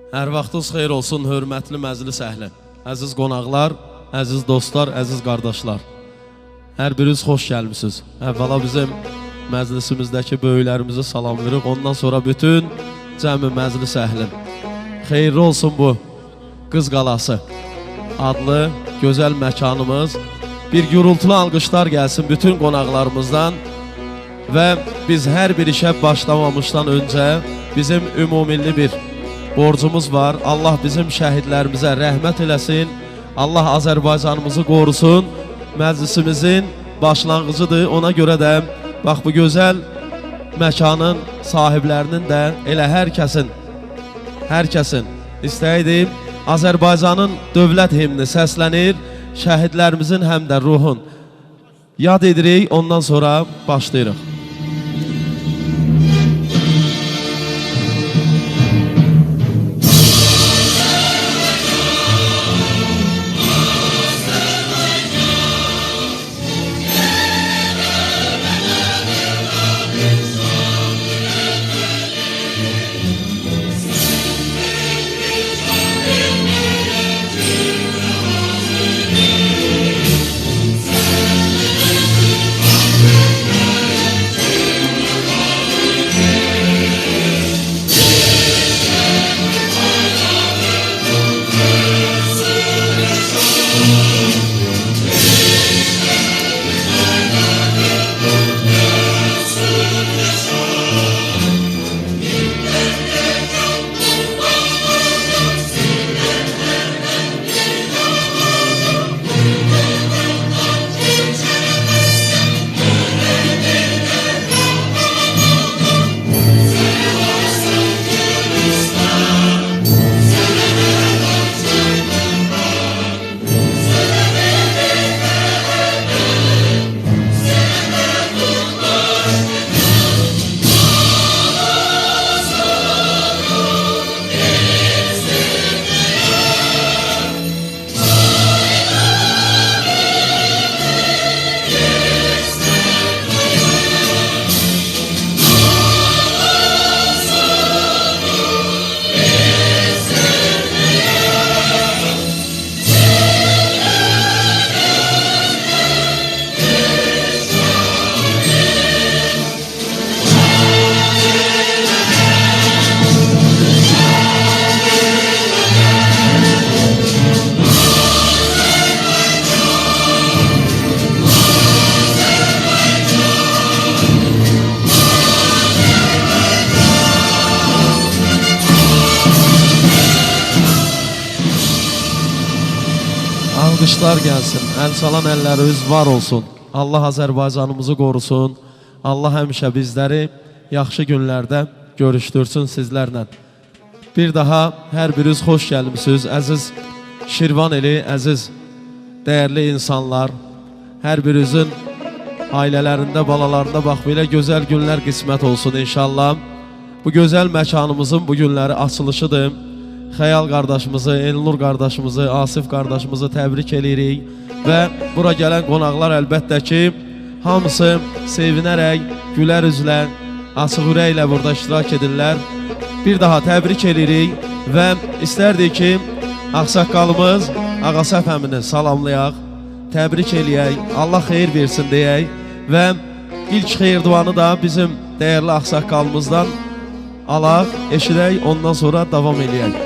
Hər vaxtınız xeyir olsun, hörmətli məclis əhli. Əziz qonaqlar, əziz dostlar, əziz qardaşlar. Hər biriniz xoş gəlmişsiniz. Əvvəla bizim məclisimizdəki böyüklərimizi salamlayırıq. Ondan sonra bütün cəmi məclis əhlin. Xeyirli olsun bu Qız Qalası adlı gözəl məkanımız. Bir gürültülü alqışlar gəlsin bütün qonaqlarımızdan. Və biz hər bir işə başlamamışdan öncə bizim ümumilli bir borcumuz var. Allah bizim şəhidlərimizə rəhmət eləsin. Allah Azərbaycanımızı qorusun. Məclisimizin başlanğıcıdır. Ona görə də bax bu gözəl məkanın sahiblərinin də elə hər kəsin istəyidir. Azərbaycanın dövlət himni səslənir. Şəhidlərimizin həm də ruhun yad edirik. Ondan sonra başlayırıq. Alqışlar gəlsin, əl salan əlləriniz var olsun. Allah Azərbaycanımızı qorusun. Allah həmişə bizləri yaxşı günlərdə görüşdürsün sizlərlə. Bir daha hər biriniz xoş gəlmişsiniz. Əziz Şirvan eli, əziz dəyərli insanlar. Hər birinizin ailələrində, balalarında bax belə gözəl günlər qismət olsun inşallah. Bu gözəl məkanımızın bu günləri açılışıdır. Xəyal qardaşımızı, Elnur qardaşımızı, Asif qardaşımızı təbrik edirik. Və bura gələn qonaqlar əlbəttə ki, hamısı sevinərək, gülər üzlə, açıq ürəklə burada iştirak edirlər. Bir daha təbrik edirik və istərdik ki, ağsaqqalımız Ağasəf əmini salamlayaq, təbrik eləyək, Allah xeyir versin deyək və ilk xeyir duanı da bizim dəyərli ağsaqqalımızdan alaq, eşidək, ondan sonra davam eləyək.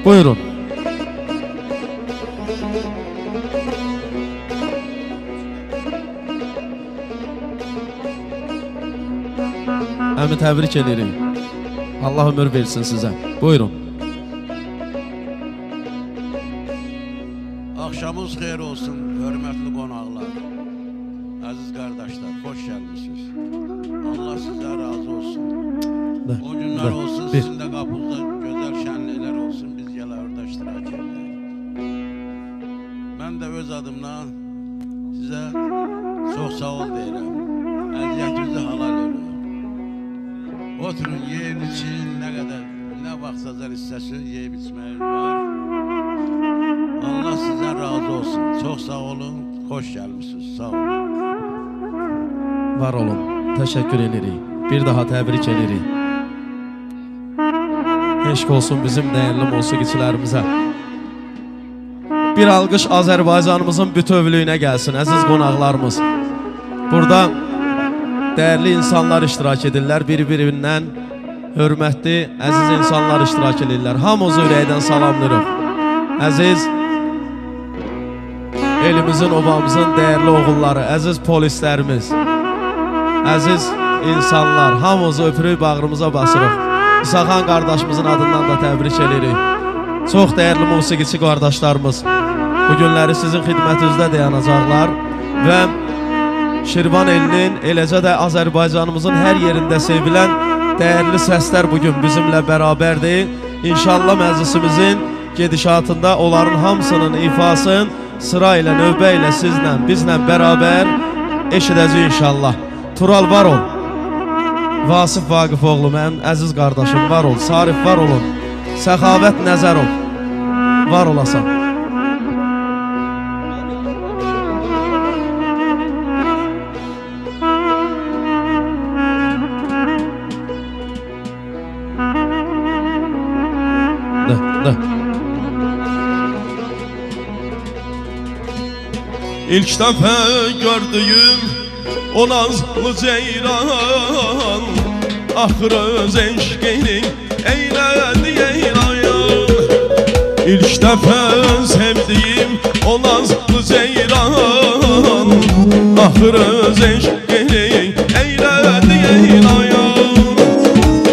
Buyurun. Əmi təbrik edirik. Allah ömür versin sizə. Buyurun. Axşamınız xeyir olsun, hörmətli qonaqlar. Əziz qardaşlar, xoş gəlmişsiniz. Allah sizə razı olsun. O günlər olsun, sizin də qapınızda gözəl şənliklər olsun. Biz gələ orada iştirak edək. Mən də öz adımla sizə çox sağ ol deyirəm. Əziyyətinizi halal edin. Oturun, yeyin için nə qədər, nə vaxt azar istəsin, yeyib içməyi var. Allah sizə razı olsun. Çox sağ olun, xoş gəlmişsiniz. Sağ olun. Var olun. Təşəkkür edirik. Bir daha təbrik edirik. Eşq olsun bizim dəyərli musiqiçilərimizə. Bir alqış Azərbaycanımızın bütövlüyünə gəlsin, əziz qonaqlarımız. Burada dəyərli insanlar iştirak edirlər, bir-birindən hörmətli, əziz insanlar iştirak edirlər. Hamımızı ürəkdən salamlayırıq. Əziz elimizin, obamızın dəyərli oğulları, əziz polislərimiz, əziz insanlar, hamımızı öpürük, bağrımıza basırıq. İsaxan qardaşımızın adından da təbrik edirik. Çox dəyərli musiqiçi qardaşlarımız bu günləri sizin xidmətinizdə dayanacaqlar və Şirvan elinin, eləcə də Azərbaycanımızın hər yerində sevilən dəyərli səslər bugün bizimlə bərabərdir. İnşallah məclisimizin gedişatında onların hamısının ifasını sıra ilə, növbə ilə sizlə, bizlə bərabər eşidəcək inşallah. Tural var ol, Vasif Vaqifoğlu mənim əziz qardaşım var ol, Sarif var olun, Səxavət Nəzərov var olasan. İlk dəfə gördüyüm o nazlı ceyran, axırı öz eşqinin eylədi eylayan. İlk dəfə sevdiyim o nazlı ceyran, axırı öz eşqinin eylədi eylayan.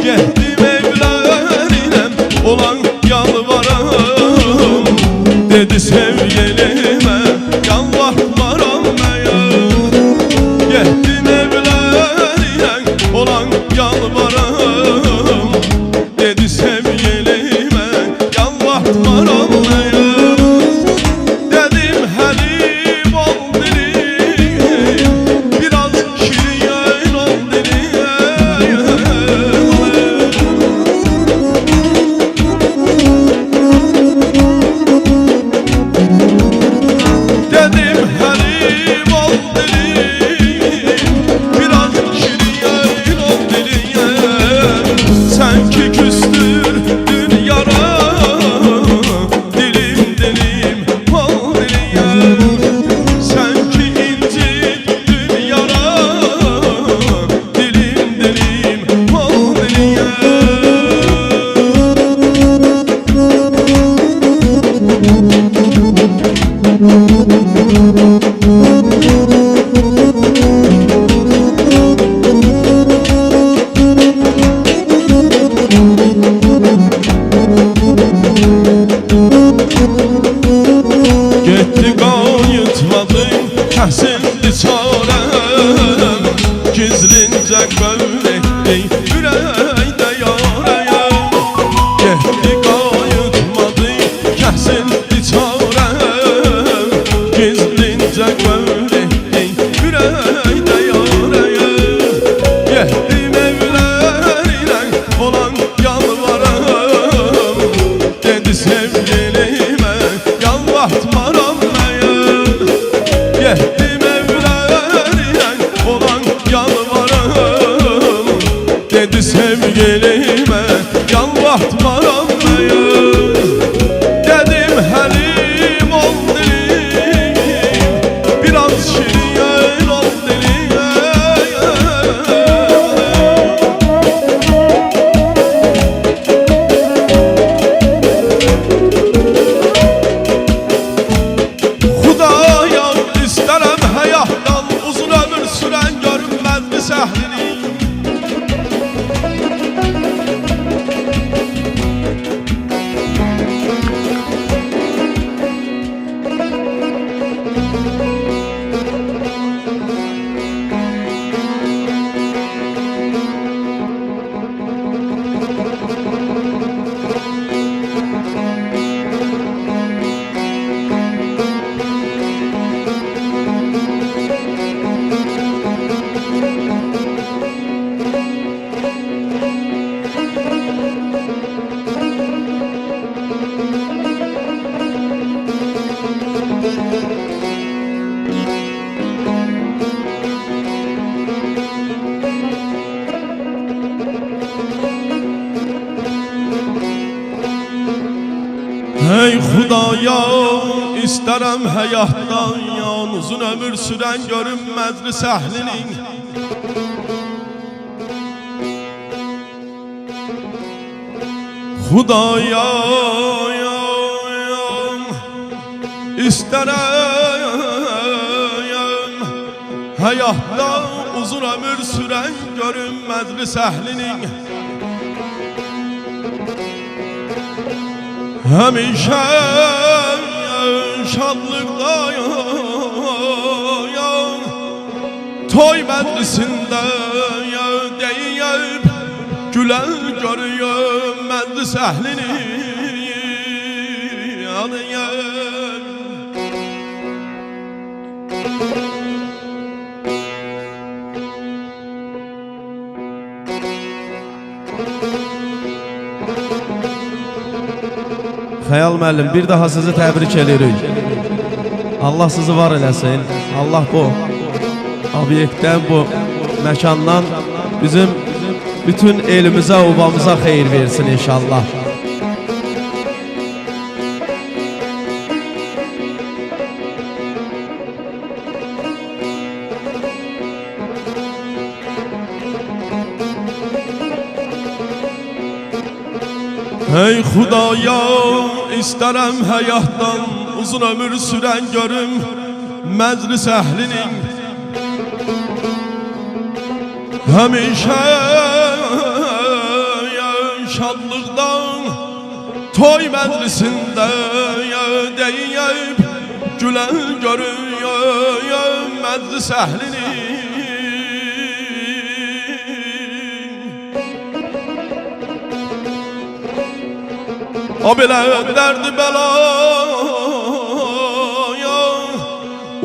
Getdim evlərinə olan yalvarım, dedi sevgilimə yalvarmaram məyan. Getdim evlərinə olan yalvarım, dedi sevgilimə yalvarmaram məyan. Dedim həlim ol dilim, biraz şirin ol dilim. Ey Xudaya, istərəm həyatdan yan uzun ömür sürən görüm məclis əhlinin. Xudaya, istərəm həyatdan uzun ömür sürən görüm məclis əhlinin. Həmişə şadlıqda toy məclisində deyib gülər görüyüm məclis əhlini. Xəyal müəllim, bir daha sizi təbrik edirik. Allah sizi var eləsin. Allah bu obyektdən, bu məkandan bizim bütün elimizə, obamıza xeyir versin inşallah. Ey Xudaya, istərəm həyatdan uzun ömür sürən görüm məclis əhlinin. Həmişə şadlıqdan toy məclisində deyib gülər görüyüm məclis əhlinin. O belə dərdi bəlaya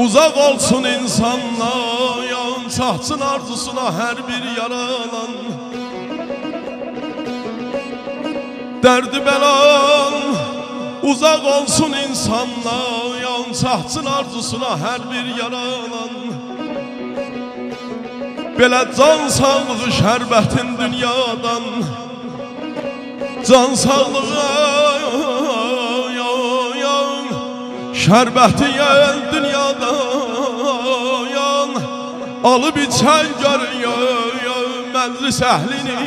uzaq olsun insanlar, çatsın arzusuna hər bir yaralan. Dərdi bəlan uzaq olsun insanlar, çatsın arzusuna hər bir yaralan. Belə can sağlığı şərbətin dünyadan, can sağlığı şərbəti dünyadan alıp içən görüyüm məclis əhlinin.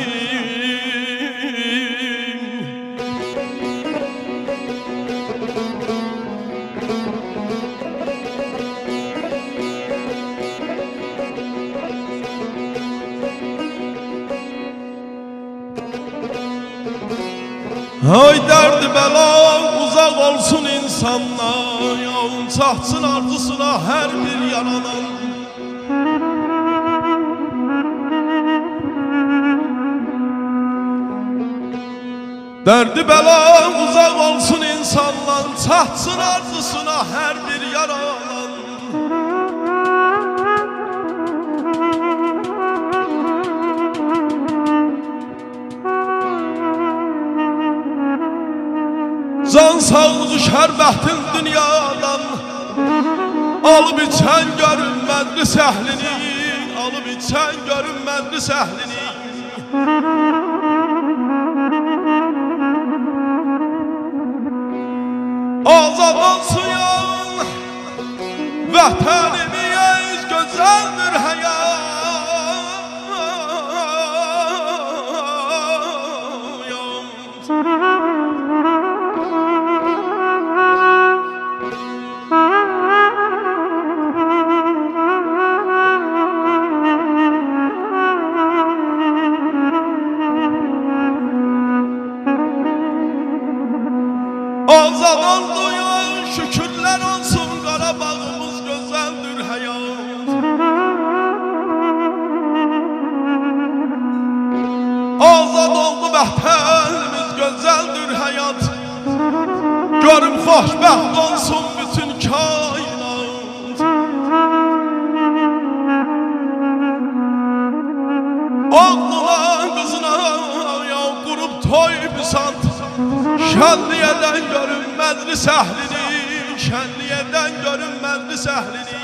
Ay derdi bela uzak olsun insanlar, çatsın arzusuna her bir yaranan. Derdi bela uzak olsun insanlar, çatsın arzusuna her bir yaranan. Can sağlığı şərbətin dünyadan alıp içən görünmədli səhlini, alıp içən görünmədli səhlini. Azad olsun vətənimiz gözəldir həyat. Azad olduyan şükürler olsun, Qarabağımız gözəldir həyat. Azad oldu vətənimiz gözəldir həyat. Görüm xoşbəxt olsun bütün kainat. Oğluna qızına qurub toy bisant, şənliyədən görünmədli səhlini, şənliyədən görünmədli səhlini.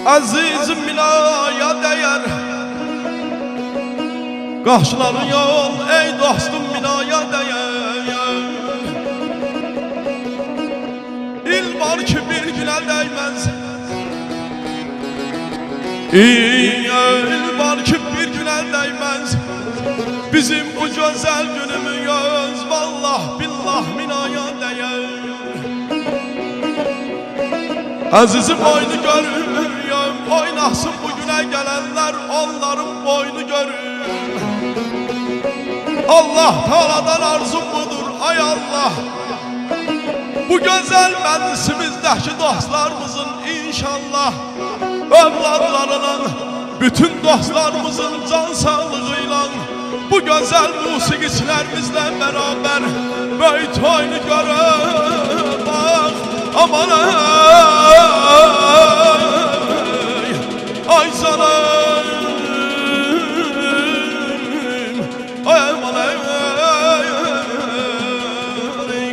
Azizim binaya değer. Qaşların yol ey dostum binaya değer. İl var ki bir günə değmez. İl var ki bir günə değmez. Bizim bu güzel günümüz vallah billah minaya değer. Azizim oyunu görüyorum, oynasın bugüne gelenler onların boynu görür. Allah Teala'dan arzum budur ay Allah. Bu güzel meclisimizdeki dostlarımızın inşallah evladlarının, bütün dostlarımızın can sağlığıyla bu güzel musiqiçilerimizle beraber böyük oyunu görür. Bak aman ay canım, ay aman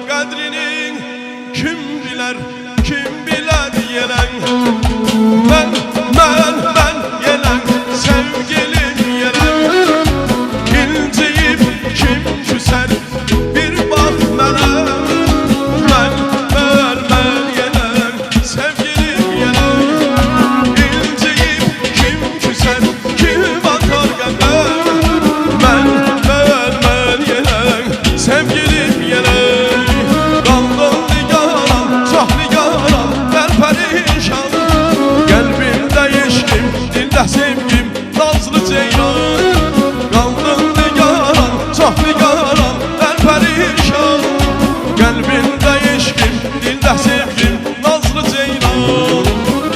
kadrinin kim bilir yelen. Ben yelen sevgilim yelen. İnceyip kim küser bir bak mənə. Ben yelen sevgilim yelen. İnceyip kim küser kim atar qəmə. Ben yelen sevgilim yelen. Qaldım nigaran çox nigaran ben perişan. Kalbimde eşkim dilde sevgim nazlı ceylan. Qaldım nigaran çox nigaran ben perişan. Kalbimde eşkim dilde sevgim nazlı ceylan.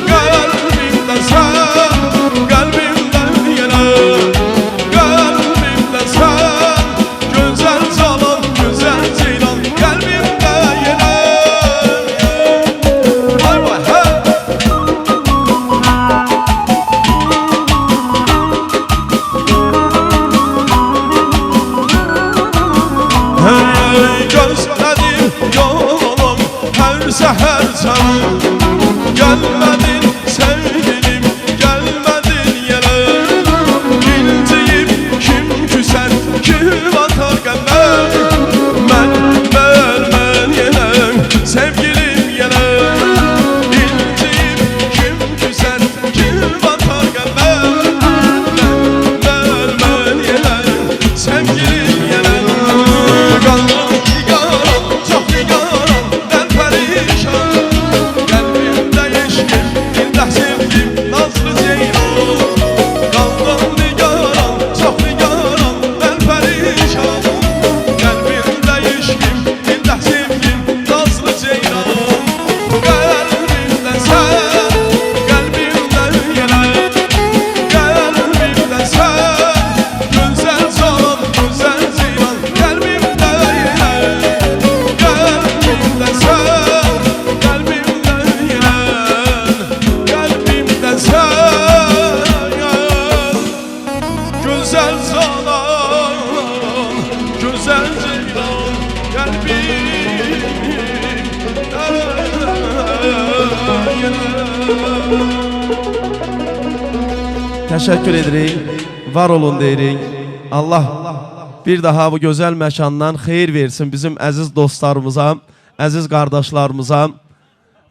Kalbimde sen, kalbimden yelen. Kalbimde sen, güzel canan, güzel ceylan. Kalbimde yelen. Vay vay hey. Hey gözledim yolum her seher canım. Gelmedin sevgilim gelmedin yere. İnceyip kim küser kim atar qəmə. Ben yelen sevgilim yelen. İnceyip kim küser kim atar qəmə. Ben yelen sevgilim yelen. Qaldım nigaran çox nigaran ben perişan. Kalbimde eşkim dilde sevgim nazlı ceylan. Qaldım nigaran çox nigaran ben perişan. Kalbimde eşkim dilde sevgim nazlı ceylan. Kalbimde sen, kalbimden yelen. Kalbimde sen, güzel canan, güzel ceylan. Kalbimde yelen. Kalbimde sen, kalbimden yelen. Kalbimde sen, güzel canan, güzel ceylan. Teşekkür edirik. Var olun deyirik. Allah bir daha bu güzel məkandan xeyir versin bizim əziz dostlarımıza, əziz qardaşlarımıza.